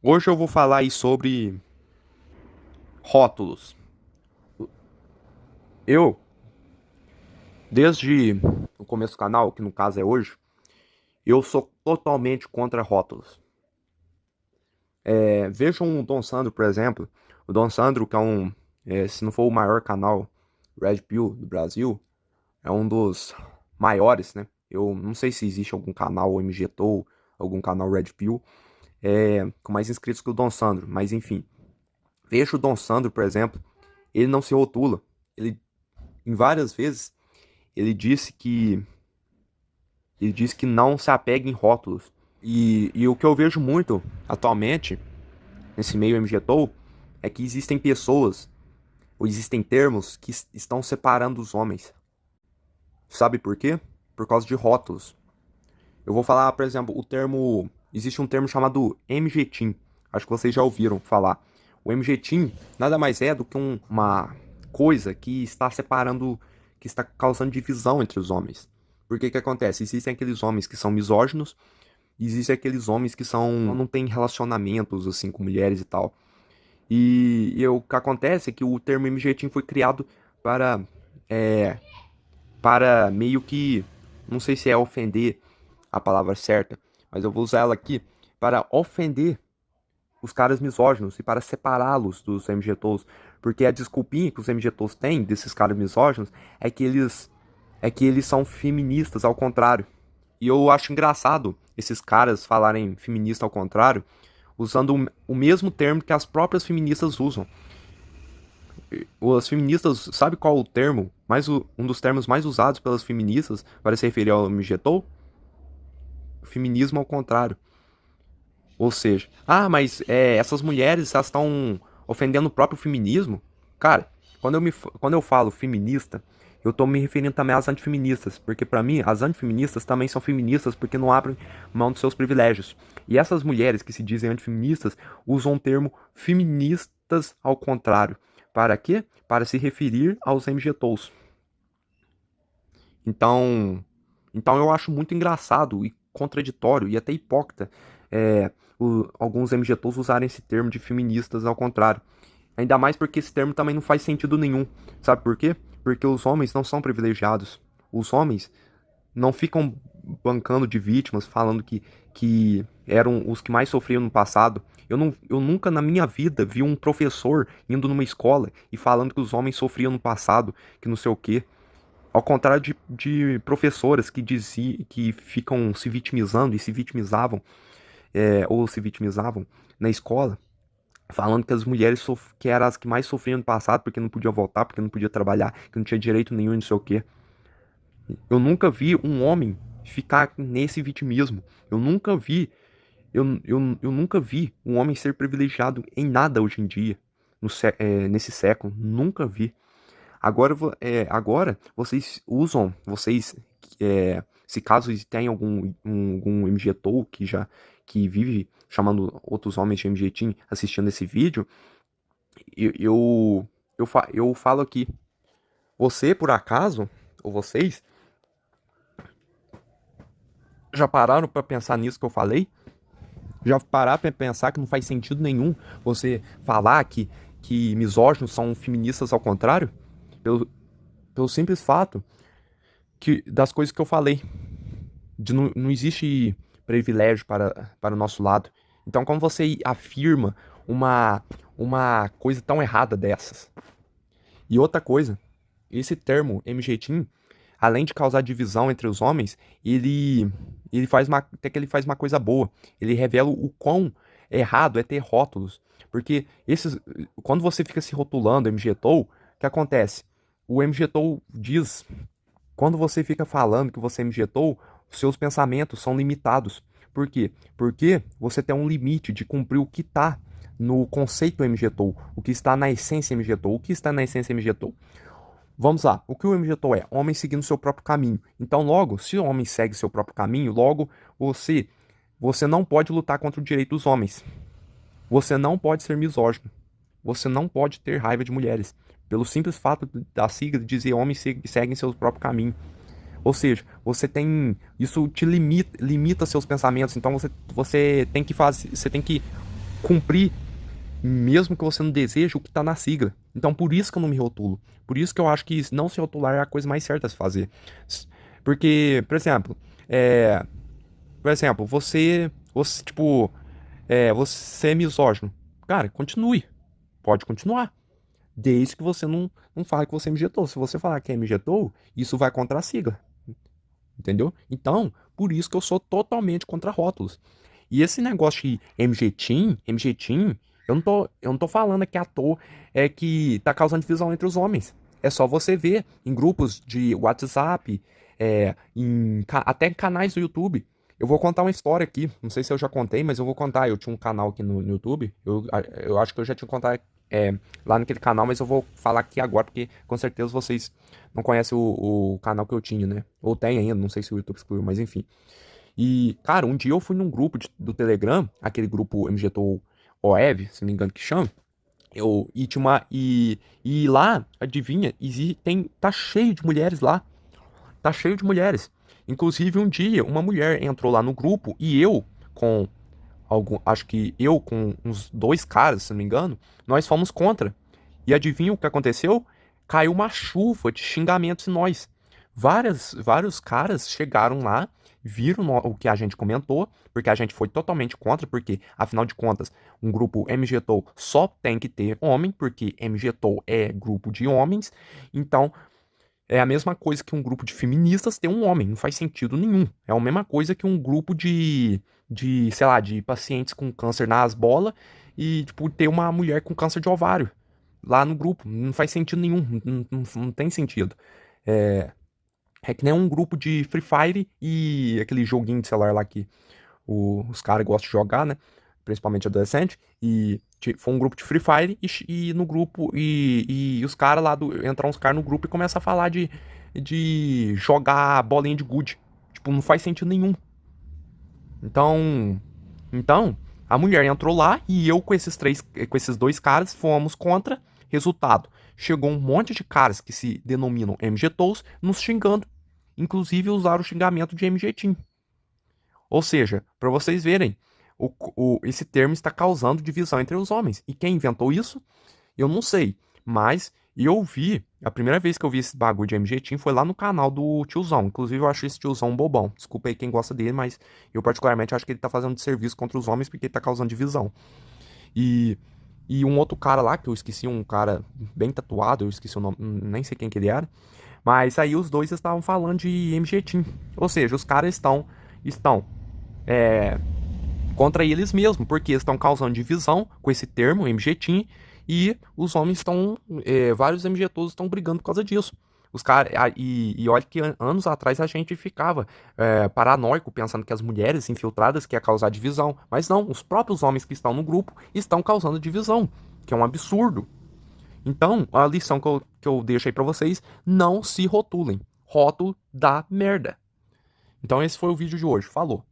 Hoje eu vou falar aí sobre rótulos. Eu, desde o começo do canal, que no caso é hoje, eu sou totalmente contra rótulos. Vejam o Dom Sandro, por exemplo. O Dom Sandro, que se não for o maior canal Red Pill do Brasil, é um dos maiores, né? Eu não sei se existe algum canal MGTOW, algum canal Red Pill, com mais inscritos que o Dom Sandro, mas enfim. Veja o Dom Sandro, por exemplo, ele não se rotula. Ele, em várias vezes, ele disse que ele disse que não se apega em rótulos. E o que eu vejo muito atualmente nesse meio MGTOW é que existem pessoas ou existem termos que estão separando os homens. Sabe por quê? Por causa de rótulos. Eu vou falar, por exemplo, o termo. Existe um termo chamado MGTeam. Acho que vocês já ouviram falar. O MGTeam nada mais é do que uma coisa que está separando, que está causando divisão entre os homens. Porque que acontece? Existem aqueles homens que são misóginos, e existem aqueles homens que não têm relacionamentos assim com mulheres e tal. E o que acontece é que o termo MGTeam foi criado para é, para meio que, não sei se é ofender a palavra certa, mas eu vou usar ela aqui para ofender os caras misóginos e para separá-los dos MGTOWs, porque a desculpinha que os MGTOWs têm desses caras misóginos é que eles são feministas ao contrário. E eu acho engraçado esses caras falarem feminista ao contrário, usando o mesmo termo que as próprias feministas usam. As feministas, sabe qual o termo, um dos termos mais usados pelas feministas para se referir ao MGTOW? Feminismo ao contrário. Ou seja, mas essas mulheres elas estão ofendendo o próprio feminismo? Cara, quando eu falo feminista, eu estou me referindo também às antifeministas, porque para mim as antifeministas também são feministas porque não abrem mão dos seus privilégios. E essas mulheres que se dizem antifeministas usam o termo feministas ao contrário. Para quê? Para se referir aos MGTOWs. Então, então eu acho muito engraçado e contraditório e até hipócrita alguns MGTOWs usarem esse termo de feministas ao contrário. Ainda mais porque esse termo também não faz sentido nenhum. Sabe por quê? Porque os homens não são privilegiados. Os homens não ficam bancando de vítimas, falando que eram os que mais sofriam no passado. Eu nunca na minha vida vi um professor indo numa escola e falando que os homens sofriam no passado, que não sei o quê. Ao contrário de professoras que ficam se vitimizando e se vitimizavam, ou se vitimizavam na escola, falando que as mulheres que eram as que mais sofriam no passado porque não podiam votar, porque não podia trabalhar, que não tinha direito nenhum, não sei o quê. Eu nunca vi um homem ficar nesse vitimismo. Eu nunca vi um homem ser privilegiado em nada hoje em dia, nesse século. Nunca vi. Agora se caso tem algum MGTOW que vive chamando outros homens de MGTeam assistindo esse vídeo, eu, eu, eu falo aqui, você por acaso, ou vocês, já pararam para pensar nisso que eu falei? Já pararam para pensar que não faz sentido nenhum você falar que misóginos são feministas ao contrário? Pelo, pelo simples fato das coisas que eu falei. Não existe privilégio para o nosso lado. Então, como você afirma uma coisa tão errada dessas? E outra coisa, esse termo MGTeam, além de causar divisão entre os homens, até que ele faz uma coisa boa. Ele revela o quão errado é ter rótulos. Porque quando você fica se rotulando MGTOW, o que acontece? O MGTOW diz, quando você fica falando que você é MGTOW, seus pensamentos são limitados. Por quê? Porque você tem um limite de cumprir o que está no conceito MGTOW, o que está na essência MGTOW. O que está na essência MGTOW? Vamos lá, o que o MGTOW é? Homem seguindo seu próprio caminho. Então, logo, se o homem segue seu próprio caminho, logo você não pode lutar contra o direito dos homens. Você não pode ser misógino. Você não pode ter raiva de mulheres. Pelo simples fato da sigla de dizer homens seguem seu próprio caminho. Ou seja, você tem. Isso te limita seus pensamentos. Então você tem que fazer. Você tem que cumprir, mesmo que você não deseje, o que tá na sigla. Então por isso que eu não me rotulo. Por isso que eu acho que não se rotular é a coisa mais certa a se fazer. Porque, é, por exemplo, você tipo, você é misógino. Cara, continue. Pode continuar. Desde que você não fale que você me injetou. Se você falar que me injetou, isso vai contra a sigla. Entendeu? Então, por isso que eu sou totalmente contra rótulos. E esse negócio de MGTeam, eu não tô falando aqui à toa, é que tá causando divisão entre os homens. É só você ver em grupos de WhatsApp, até em canais do YouTube. Eu vou contar uma história aqui, não sei se eu já contei, mas eu vou contar. Eu tinha um canal aqui no YouTube, eu acho que eu já tinha contado lá naquele canal, mas eu vou falar aqui agora, porque com certeza vocês não conhecem o canal que eu tinha, né? Ou tem ainda, não sei se o YouTube excluiu, mas enfim. E, cara, um dia eu fui num grupo do Telegram, aquele grupo MGTOW OEV, se não me engano que chama. E tinha e lá, adivinha, tá cheio de mulheres lá. Tá cheio de mulheres. Inclusive, um dia, uma mulher entrou lá no grupo e com acho que eu com uns dois caras, se não me engano, nós fomos contra. E adivinha o que aconteceu? Caiu uma chuva de xingamentos em nós. Vários caras chegaram lá, viram o que a gente comentou, porque a gente foi totalmente contra, porque, afinal de contas, um grupo MGTOW só tem que ter homem, porque MGTOW é grupo de homens. Então, é a mesma coisa que um grupo de feministas ter um homem, não faz sentido nenhum. É a mesma coisa que um grupo sei lá, de pacientes com câncer nas bolas e, tipo, ter uma mulher com câncer de ovário lá no grupo. Não faz sentido nenhum, não tem sentido. É, é que nem um grupo de Free Fire e aquele joguinho de celular lá que os caras gostam de jogar, né? Principalmente adolescente. E foi um grupo de Free Fire e no grupo. E os caras lá entram uns caras no grupo e começam a falar de jogar bolinha de gude. Tipo, não faz sentido nenhum. Então. Então, a mulher entrou lá e eu com esses dois caras fomos contra. Resultado, chegou um monte de caras que se denominam MGTOWs nos xingando. Inclusive usaram o xingamento de MGTeam. Ou seja, para vocês verem, esse termo está causando divisão entre os homens. E quem inventou isso? Eu não sei. Mas a primeira vez que eu vi esse bagulho de MGTeam foi lá no canal do tiozão. Inclusive eu acho esse tiozão um bobão. Desculpa aí quem gosta dele, mas eu particularmente acho que ele tá fazendo serviço contra os homens porque ele tá causando divisão. E, e um outro cara lá, que eu esqueci, um cara bem tatuado, eu esqueci o nome, nem sei quem que ele era. Mas aí os dois estavam falando de MGTeam. Ou seja, os caras estão é, contra eles mesmos, porque estão causando divisão com esse termo, MGTeam, e os homens estão, vários MGTOWs estão brigando por causa disso. Os caras, e olha que anos atrás a gente ficava paranoico, pensando que as mulheres infiltradas que ia causar divisão, mas não, os próprios homens que estão no grupo estão causando divisão, que é um absurdo. Então, a lição que eu deixo aí pra vocês, não se rotulem. Rótulo dá merda. Então esse foi o vídeo de hoje. Falou!